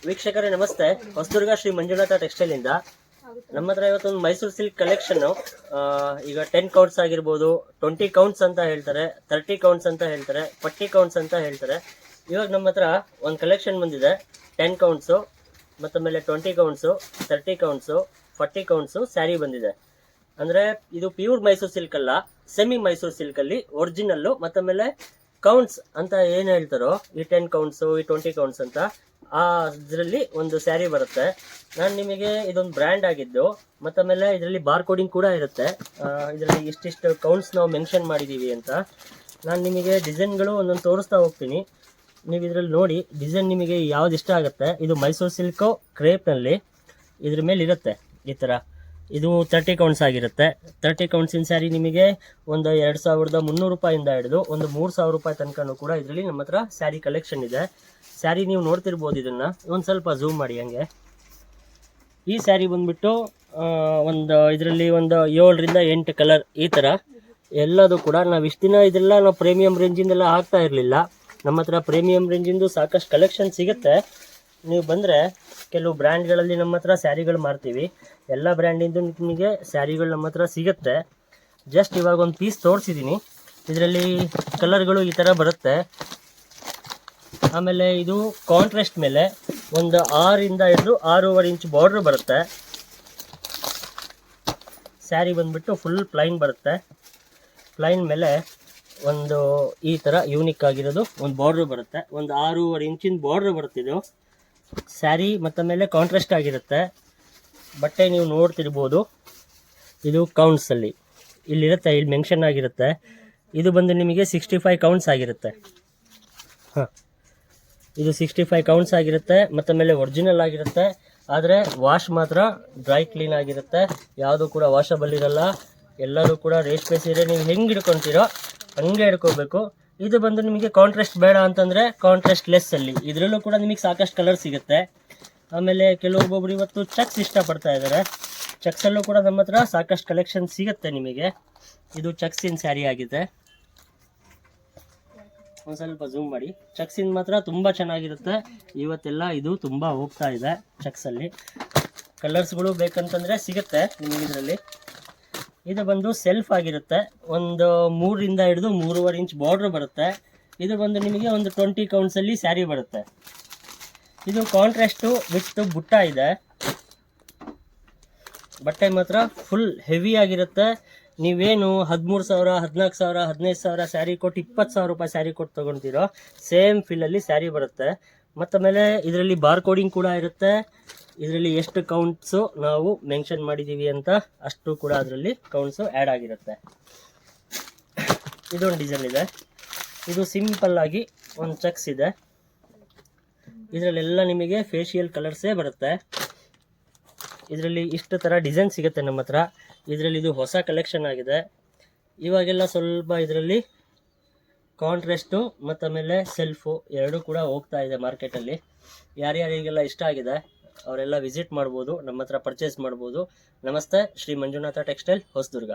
ವೀಕ್ಷಕರೇ ನಮಸ್ತೆ. ಹೊಸದುರ್ಗ ಶ್ರೀ ಮಂಜುನಾಥ ಟೆಕ್ಸ್ಟೈಲ್ ಇಂದ ನಮ್ಮ ಹತ್ರ ಇವತ್ತೊಂದು ಮೈಸೂರು ಸಿಲ್ಕ್ ಕಲೆಕ್ಷನ್. ಈಗ 10 ಕೌಂಟ್ಸ್ ಆಗಿರ್ಬೋದು, 20 ಕೌಂಟ್ಸ್ ಅಂತ ಹೇಳ್ತಾರೆ, 30 ಕೌಂಟ್ಸ್ ಅಂತ ಹೇಳ್ತಾರೆ, 40 ಕೌಂಟ್ಸ್ ಅಂತ ಹೇಳ್ತಾರೆ. ಇವಾಗ ನಮ್ಮ ಹತ್ರ ಒಂದು ಕಲೆಕ್ಷನ್ ಬಂದಿದೆ. 10 ಕೌಂಟ್ಸು, ಮತ್ತಮೇಲೆ 20 ಕೌಂಟ್ಸು, 30 ಕೌಂಟ್ಸು, 40 ಕೌಂಟ್ಸು ಸ್ಯಾರಿ ಬಂದಿದೆ. ಅಂದರೆ ಇದು ಪ್ಯೂರ್ ಮೈಸೂರು ಸಿಲ್ಕ್ ಅಲ್ಲ, ಸೆಮಿ ಮೈಸೂರು ಸಿಲ್ಕಲ್ಲಿ ಒರಿಜಿನಲ್ಲು. ಮತ್ತಮೇಲೆ ಕೌಂಟ್ಸ್ ಅಂತ ಏನು ಹೇಳ್ತಾರೋ, ಈ 10 ಕೌಂಟ್ಸು, ಈ 20 ಕೌಂಟ್ಸ್ ಅಂತ ಇದರಲ್ಲಿ ಒಂದು ಸ್ಯಾರಿ ಬರುತ್ತೆ. ನಾನು ನಿಮಗೆ ಇದೊಂದು ಬ್ರ್ಯಾಂಡ್ ಆಗಿದ್ದು, ಮತ್ತಮೇಲೆ ಇದರಲ್ಲಿ ಬಾರ್ ಕೋಡಿಂಗ್ ಕೂಡ ಇರುತ್ತೆ. ಇದರಲ್ಲಿ ಇಷ್ಟಿಷ್ಟು ಕೌಂಟ್ಸ್ ನಾವು ಮೆನ್ಷನ್ ಮಾಡಿದ್ದೀವಿ ಅಂತ. ನಾನು ನಿಮಗೆ ಡಿಸೈನ್ಗಳು ಒಂದೊಂದು ತೋರಿಸ್ತಾ ಹೋಗ್ತೀನಿ. ನೀವು ಇದರಲ್ಲಿ ನೋಡಿ ಡಿಸೈನ್ ನಿಮಗೆ ಯಾವ್ದು ಇಷ್ಟ ಆಗುತ್ತೆ. ಇದು ಮೈಸೂರು ಸಿಲ್ಕು ಕ್ರೇಪ್ನಲ್ಲಿ ಇದ್ರ ಮೇಲೆ ಇರುತ್ತೆ ಈ ಥರ. ಇದು 30 ಕೌಂಟ್ಸ್ ಆಗಿರುತ್ತೆ. 30 ಕೌಂಟ್ಸಿನ ಸ್ಯಾರಿ ನಿಮಗೆ ಒಂದು 2300 ರೂಪಾಯಿಂದ ಹಿಡಿದು ಒಂದು 3000 ರೂಪಾಯಿ ತನಕನೂ ಕೂಡ ಇದರಲ್ಲಿ ನಮ್ಮ ಹತ್ರ ಸ್ಯಾರಿ ಕಲೆಕ್ಷನ್ ಇದೆ. ಸ್ಯಾರಿ ನೀವು ನೋಡ್ತಿರ್ಬೋದು. ಇದನ್ನು ಒಂದು ಸ್ವಲ್ಪ ಝೂಮ್ ಮಾಡಿ ಹಂಗೆ. ಈ ಸ್ಯಾರಿ ಬಂದುಬಿಟ್ಟು ಇದರಲ್ಲಿ ಒಂದು 7 ರಿಂದ 8 ಕಲರ್ ಈ ಥರ ಎಲ್ಲದು ಕೂಡ. ನಾವು ಇಷ್ಟು ದಿನ ಇದೆಲ್ಲ ನಾವು ಪ್ರೀಮಿಯಂ ರೇಂಜಿಂದೆಲ್ಲ ಹಾಕ್ತಾ ಇರಲಿಲ್ಲ. ನಮ್ಮ ಹತ್ರ ಪ್ರೀಮಿಯಂ ರೇಂಜಿಂದು ಸಾಕಷ್ಟು ಕಲೆಕ್ಷನ್ ಸಿಗುತ್ತೆ. ನೀವು ಬಂದರೆ ಕೆಲವು ಬ್ರ್ಯಾಂಡ್ಗಳಲ್ಲಿ ನಮ್ಮ ಹತ್ರ ಸ್ಯಾರಿಗಳು ಮಾರ್ತೀವಿ. ಎಲ್ಲ ಬ್ರ್ಯಾಂಡಿಂದು ನಿಮಗೆ ಸ್ಯಾರಿಗಳು ನಮ್ಮ ಹತ್ರ ಸಿಗುತ್ತೆ. ಜಸ್ಟ್ ಇವಾಗ ಒಂದು ಪೀಸ್ ತೋರಿಸಿದ್ದೀನಿ. ಇದರಲ್ಲಿ ಕಲರ್ಗಳು ಈ ಥರ ಬರುತ್ತೆ. ಆಮೇಲೆ ಇದು ಕಾಂಟ್ರಾಸ್ಟ್ ಮೇಲೆ ಒಂದು 6 ರಿಂದ ಹಿಡಿದು 6.5 ಇಂಚ್ ಬಾರ್ಡ್ರ್ ಬರುತ್ತೆ. ಸ್ಯಾರಿ ಬಂದುಬಿಟ್ಟು ಫುಲ್ ಪ್ಲೈನ್ ಬರುತ್ತೆ. ಪ್ಲೈನ್ ಮೇಲೆ ಒಂದು ಈ ಥರ ಯೂನಿಕ್ ಆಗಿರೋದು ಒಂದು ಬಾರ್ಡ್ರ್ ಬರುತ್ತೆ. ಒಂದು 6.5 ಇಂಚಿನ ಬಾರ್ಡ್ರ್ ಬರುತ್ತೆ ಇದು ಸ್ಯಾರಿ. ಮತ್ತು ಮೇಲೆ ಕಾಂಟ್ರಾಸ್ಟ್ ಆಗಿರುತ್ತೆ. ಬಟ್ಟೆ ನೀವು ನೋಡ್ತಿರ್ಬೋದು. ಇದು ಕೌಂಟ್ಸಲ್ಲಿ ಇಲ್ಲಿರುತ್ತೆ, ಇಲ್ಲಿ ಮೆನ್ಷನ್ ಆಗಿರುತ್ತೆ. ಇದು ಬಂದು ನಿಮಗೆ 65 ಕೌಂಟ್ಸ್ ಆಗಿರುತ್ತೆ. ಹಾಂ, ಇದು 65 ಕೌಂಟ್ಸ್ ಆಗಿರುತ್ತೆ. ಮತ್ತು ಮೇಲೆ ಒರಿಜಿನಲ್ ಆಗಿರುತ್ತೆ. ಆದರೆ ವಾಶ್ ಮಾತ್ರ ಡ್ರೈ ಕ್ಲೀನ್ ಆಗಿರುತ್ತೆ. ಯಾವುದು ಕೂಡ ವಾಷಬಲ್ ಇರಲ್ಲ. ಎಲ್ಲರೂ ಕೂಡ ರೇಷ್ಮೆ ಸೀರೆ ನೀವು ಹೆಂಗೆ ಹಿಡ್ಕೊತೀರೋ ಹಂಗೆ ಹಿಡ್ಕೋಬೇಕು. ಇದು ಬಂದು ನಿಮಗೆ ಕಾಂಟ್ರಾಸ್ಟ್ ಬೇಡ ಅಂತಂದರೆ ಕಾಂಟ್ರಾಸ್ಟ್ ಲೆಸ್ಸಲ್ಲಿ ಇದರಲ್ಲೂ ಕೂಡ ನಿಮಗೆ ಸಾಕಷ್ಟು ಕಲರ್ ಸಿಗುತ್ತೆ. ಆಮೇಲೆ ಕೆಲವೊಬ್ಬೊಬ್ರು ಇವತ್ತು ಚೆಕ್ಸ್ ಇಷ್ಟಪಡ್ತಾ ಇದ್ದಾರೆ. ಚೆಕ್ಸಲ್ಲೂ ಕೂಡ ನಮ್ಮ ಹತ್ರ ಸಾಕಷ್ಟು ಕಲೆಕ್ಷನ್ ಸಿಗುತ್ತೆ ನಿಮಗೆ. ಇದು ಚೆಕ್ಸಿನ ಸ್ಯಾರಿ ಆಗಿದೆ. ಒಂದು ಸ್ವಲ್ಪ ಝೂಮ್ ಮಾಡಿ. ಚೆಕ್ಸಿನ ಮಾತ್ರ ತುಂಬ ಚೆನ್ನಾಗಿರುತ್ತೆ. ಇವತ್ತೆಲ್ಲ ಇದು ತುಂಬ ಹೋಗ್ತಾ ಇದೆ ಚೆಕ್ಸಲ್ಲಿ. ಕಲರ್ಸ್ಗಳು ಬೇಕಂತಂದರೆ ಸಿಗುತ್ತೆ ನಿಮಗೆ ಇದರಲ್ಲಿ. ಇದು ಬಂದು ಸೆಲ್ಫ್ ಆಗಿರುತ್ತೆ. ಒಂದು 3 ರಿಂದ ಹಿಡಿದು 3.5 ಇಂಚ್ ಬಾರ್ಡ್ರ್ ಬರುತ್ತೆ. ಇದು ಬಂದು ನಿಮಗೆ ಒಂದು 20 ಕೌಂಟ್ಸಲ್ಲಿ ಸ್ಯಾರಿ ಬರುತ್ತೆ. ಇದು ಕಾಂಟ್ರಾಸ್ಟು ವಿತ್ ಬುಟ್ಟ ಇದೆ. ಬಟ್ಟೆ ಮಾತ್ರ ಫುಲ್ ಹೆವಿ ಆಗಿರುತ್ತೆ. ನೀವೇನು 13,000, 14,000, 15,000 ಸ್ಯಾರಿ ಕೊಟ್ಟು 20,000 ರೂಪಾಯಿ ಸ್ಯಾರಿ ಕೊಟ್ಟು ತೊಗೊಳ್ತೀರೋ ಸೇಮ್ ಫೀಲಲ್ಲಿ ಸ್ಯಾರಿ ಬರುತ್ತೆ. ಮತ್ತು ಮೇಲೆ ಇದರಲ್ಲಿ ಬಾರ್ ಕೋಡಿಂಗ್ ಕೂಡ ಇರುತ್ತೆ. ಇದರಲ್ಲಿ ಎಷ್ಟು ಕೌಂಟ್ಸು ನಾವು ಮೆನ್ಷನ್ ಮಾಡಿದ್ದೀವಿ ಅಂತ ಅಷ್ಟು ಕೂಡ ಅದರಲ್ಲಿ ಕೌಂಟ್ಸು ಆ್ಯಡ್ ಆಗಿರುತ್ತೆ. ಇದೊಂದು ಡಿಸೈನ್ ಇದೆ. ಇದು ಸಿಂಪಲ್ ಆಗಿ ಒಂದು ಚೆಕ್ಸ್ ಇದೆ. ಇದರಲ್ಲೆಲ್ಲ ನಿಮಗೆ ಫೇಶಿಯಲ್ ಕಲರ್ಸೇ ಬರುತ್ತೆ. ಇದರಲ್ಲಿ ಇಷ್ಟು ಥರ ಡಿಸೈನ್ ಸಿಗುತ್ತೆ ನಮ್ಮ ಹತ್ರ. ಇದರಲ್ಲಿ ಇದು ಹೊಸ ಕಲೆಕ್ಷನ್ ಆಗಿದೆ. ಇವಾಗೆಲ್ಲ ಸ್ವಲ್ಪ ಇದರಲ್ಲಿ ಕಾಂಟ್ರಾಸ್ಟು ಮತ್ತು ಆಮೇಲೆ ಸೆಲ್ಫು ಎರಡೂ ಕೂಡ ಹೋಗ್ತಾ ಇದೆ ಮಾರ್ಕೆಟಲ್ಲಿ. ಯಾರ್ಯಾರಿಗೆಲ್ಲ ಇಷ್ಟ ಆಗಿದೆ ಅವರೆಲ್ಲ ವಿಸಿಟ್ ಮಾಡ್ಬೋದು, ನಮ್ಮ ಹತ್ರ ಪರ್ಚೇಸ್ ಮಾಡ್ಬೋದು. ನಮಸ್ತೆ, ಶ್ರೀ ಮಂಜುನಾಥ ಟೆಕ್ಸ್ಟೈಲ್, ಹೊಸದುರ್ಗ.